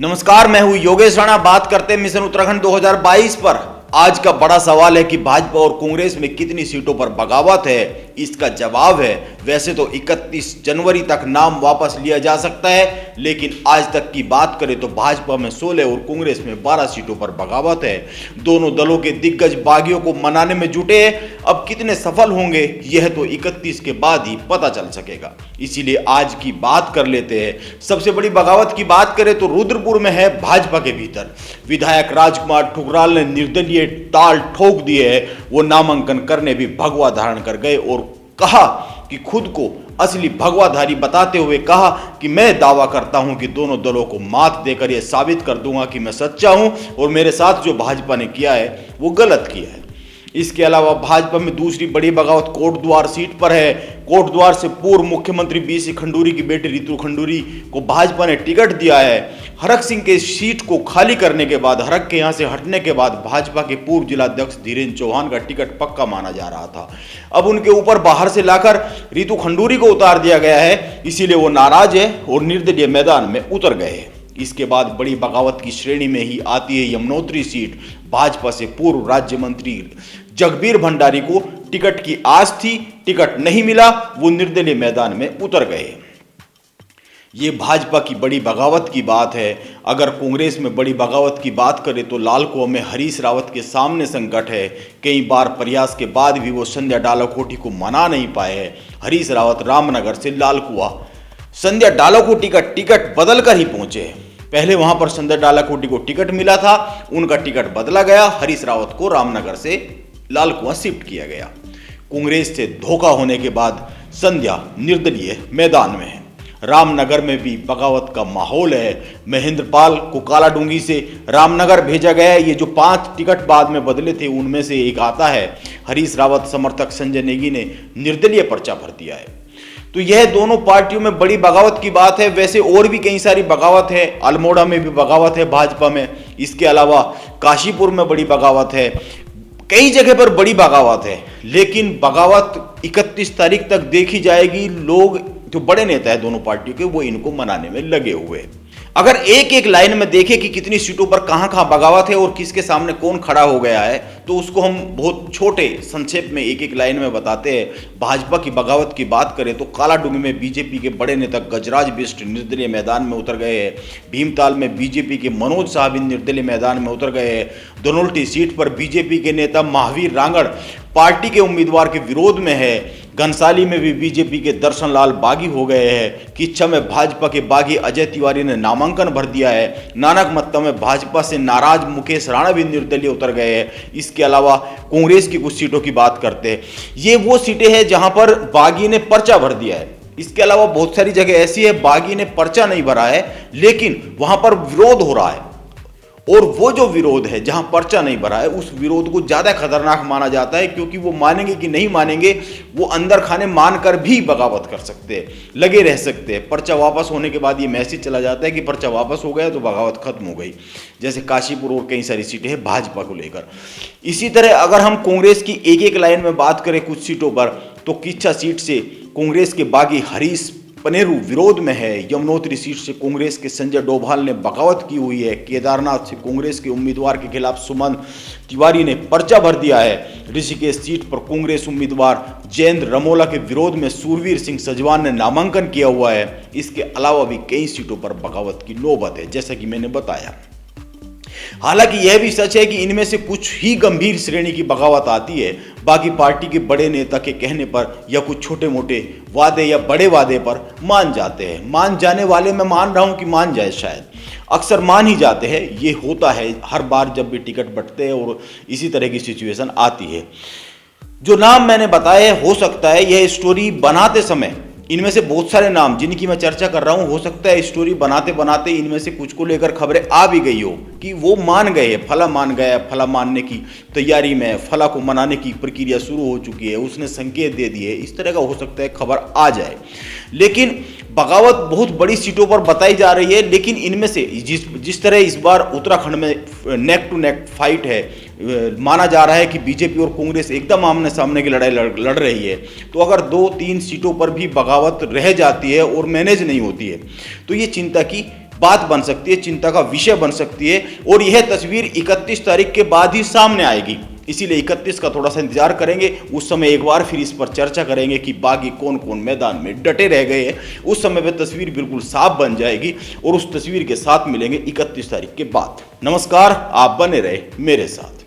नमस्कार, मैं हूं योगेश राणा। बात करते हैं मिशन उत्तराखंड 2022 पर। आज का बड़ा सवाल है कि भाजपा और कांग्रेस में कितनी सीटों पर बगावत है। इसका जवाब है, वैसे तो 31 जनवरी तक नाम वापस लिया जा सकता है, लेकिन आज तक की बात करें तो भाजपा में 16 और कांग्रेस में 12 सीटों पर बगावत है। दोनों दलों के दिग्गज बागियों को मनाने में जुटे हैं। अब कितने सफल होंगे यह तो 31 के बाद ही पता चल सकेगा। इसीलिए आज की बात कर लेते हैं। सबसे बड़ी बगावत की बात करें तो रुद्रपुर में है। भाजपा के भीतर विधायक राजकुमार ठुकराल ने निर्दलीय ताल ठोक दिए है। वो नामांकन करने भी भगवा धारण कर गए और कहा कि खुद को असली भगवाधारी बताते हुए कहा कि मैं दावा करता हूं कि दोनों दलों को मात देकर यह साबित कर दूंगा कि मैं सच्चा हूं और मेरे साथ जो भाजपा ने किया है वो गलत किया है। इसके अलावा भाजपा में दूसरी बड़ी बगावत कोटद्वार सीट पर है। कोटद्वार से पूर्व मुख्यमंत्री बीसी खंडूरी की बेटी रितु खंडूरी को भाजपा ने टिकट दिया है। हरक सिंह के सीट को खाली करने के बाद, हरक के यहां से हटने के बाद भाजपा के पूर्व जिलाध्यक्ष धीरेन्द्र चौहान का टिकट पक्का माना जा रहा था। अब उनके ऊपर बाहर से लाकर रितु खंडूरी को उतार दिया गया है, इसीलिए वो नाराज है और निर्दलीय मैदान में उतर गए हैं। इसके बाद बड़ी बगावत की श्रेणी में ही आती है यमुनोत्री सीट। भाजपा से पूर्व राज्य मंत्री जगबीर भंडारी को टिकट की आस थी, टिकट नहीं मिला, वो निर्दलीय मैदान में उतर गए। ये भाजपा की बड़ी बगावत की बात है। अगर कांग्रेस में बड़ी बगावत की बात करें तो लाल कुआं में हरीश रावत के सामने संकट है। कई बार प्रयास के बाद भी वो संध्या डालाकोटी को मना नहीं पाए हैं। हरीश रावत रामनगर से लाल कुआं संध्या डालाकोटी का टिकट बदल कर ही पहुंचे हैं। पहले वहां पर संध्या डालाकोटी को टिकट मिला था, उनका टिकट बदला गया। हरीश रावत को रामनगर से लाल कुआं शिफ्ट किया गया। कांग्रेस से धोखा होने के बाद संध्या निर्दलीय मैदान में है। रामनगर में भी बगावत का माहौल है। महेंद्रपाल को कालाडूंगी से रामनगर भेजा गया है। ये जो 5 टिकट बाद में बदले थे उनमें से एक आता है। हरीश रावत समर्थक संजय नेगी ने निर्दलीय पर्चा भर दिया है। तो यह दोनों पार्टियों में बड़ी बगावत की बात है। वैसे और भी कई सारी बगावत है। अल्मोड़ा में भी बगावत है भाजपा में। इसके अलावा काशीपुर में बड़ी बगावत है। कई जगह पर बड़ी बगावत है, लेकिन बगावत 31 तारीख तक देखी जाएगी। लोग जो बड़े नेता है दोनों पार्टियों के, वो इनको मनाने में लगे हुए हैं। अगर एक एक लाइन में देखें कि कितनी सीटों पर कहां कहां बगावत है और किसके सामने कौन खड़ा हो गया है, तो उसको हम बहुत छोटे संक्षेप में एक एक लाइन में बताते हैं। भाजपा की बगावत की बात करें तो कालाडूंगी में बीजेपी के बड़े नेता गजराज बिष्ट निर्दलीय मैदान में उतर गए हैं। भीमताल में बीजेपी के मनोज साहब निर्दलीय मैदान में उतर गए हैं। धनोल्टी सीट पर बीजेपी के नेता महावीर रांगड़ पार्टी के उम्मीदवार के विरोध में है। घनसाली में भी बीजेपी के दर्शन लाल बागी हो गए हैं। किच्छा में भाजपा के बागी अजय तिवारी ने नामांकन भर दिया है। नानक मत्ता में भाजपा से नाराज मुकेश राणा भी निर्दलीय उतर गए हैं। इसके अलावा कांग्रेस की कुछ सीटों की बात करते हैं। ये वो सीटें हैं जहां पर बागी ने पर्चा भर दिया है। इसके अलावा बहुत सारी जगह ऐसी है बागी ने पर्चा नहीं भरा है, लेकिन वहां पर विरोध हो रहा है। और वो जो विरोध है जहां पर्चा नहीं भरा है, उस विरोध को ज्यादा खतरनाक माना जाता है, क्योंकि वो मानेंगे कि नहीं मानेंगे, वो अंदर खाने मानकर भी बगावत कर सकते हैं, लगे रह सकते हैं। पर्चा वापस होने के बाद ये मैसेज चला जाता है कि पर्चा वापस हो गया तो बगावत खत्म हो गई। जैसे काशीपुर और कई सारी सीटें हैं भाजपा को लेकर। इसी तरह अगर हम कांग्रेस की एक एक लाइन में बात करें कुछ सीटों पर, तो किच्छा सीट से कांग्रेस के बागी हरीश पनेरू विरोध में है। यमुनोत्री सीट से कांग्रेस के संजय डोभाल ने बगावत की हुई है। केदारनाथ से कांग्रेस के उम्मीदवार के खिलाफ सुमन तिवारी ने पर्चा भर दिया है। ऋषिकेश सीट पर कांग्रेस उम्मीदवार जयेंद्र रमोला के विरोध में सूरवीर सिंह सजवान ने नामांकन किया हुआ है। इसके अलावा भी कई सीटों पर बगावत की नौबत है, जैसा कि मैंने बताया। हालांकि यह भी सच है कि इनमें से कुछ ही गंभीर श्रेणी की बगावत आती है। बाकी पार्टी के बड़े नेता के कहने पर या कुछ छोटे मोटे वादे या बड़े वादे पर मान जाते हैं। मान जाने वाले मैं मान रहा हूं कि मान जाए, शायद अक्सर मान ही जाते हैं। ये होता है हर बार जब भी टिकट बंटते हैं और इसी तरह की सिचुएशन आती है। जो नाम मैंने बताए, हो सकता है यह स्टोरी बनाते समय इनमें से बहुत सारे नाम जिनकी मैं चर्चा कर रहा हूं, हो सकता है स्टोरी बनाते बनाते इनमें से कुछ को लेकर खबरें आ भी गई हो कि वो मान गए हैं, फला मान गया, फला मानने की तैयारी में, फला को मनाने की प्रक्रिया शुरू हो चुकी है, उसने संकेत दे दिए। इस तरह का हो सकता है खबर आ जाए। लेकिन बगावत बहुत बड़ी सीटों पर बताई जा रही है। लेकिन इनमें से जिस तरह इस बार उत्तराखंड में नेक टू नेक फाइट है, माना जा रहा है कि बीजेपी और कांग्रेस एकदम आमने सामने की लड़ाई लड़ रही है। तो अगर 2-3 सीटों पर भी बगावत रह जाती है और मैनेज नहीं होती है, तो ये चिंता की बात बन सकती है, चिंता का विषय बन सकती है और यह तस्वीर 31 तारीख के बाद ही सामने आएगी। इसीलिए 31 का थोड़ा सा इंतजार करेंगे, उस समय एक बार फिर इस पर चर्चा करेंगे कि बागी कौन कौन मैदान में डटे रह गए हैं। उस समय वह तस्वीर बिल्कुल साफ बन जाएगी और उस तस्वीर के साथ मिलेंगे 31 तारीख के बाद। नमस्कार, आप बने रहे मेरे साथ।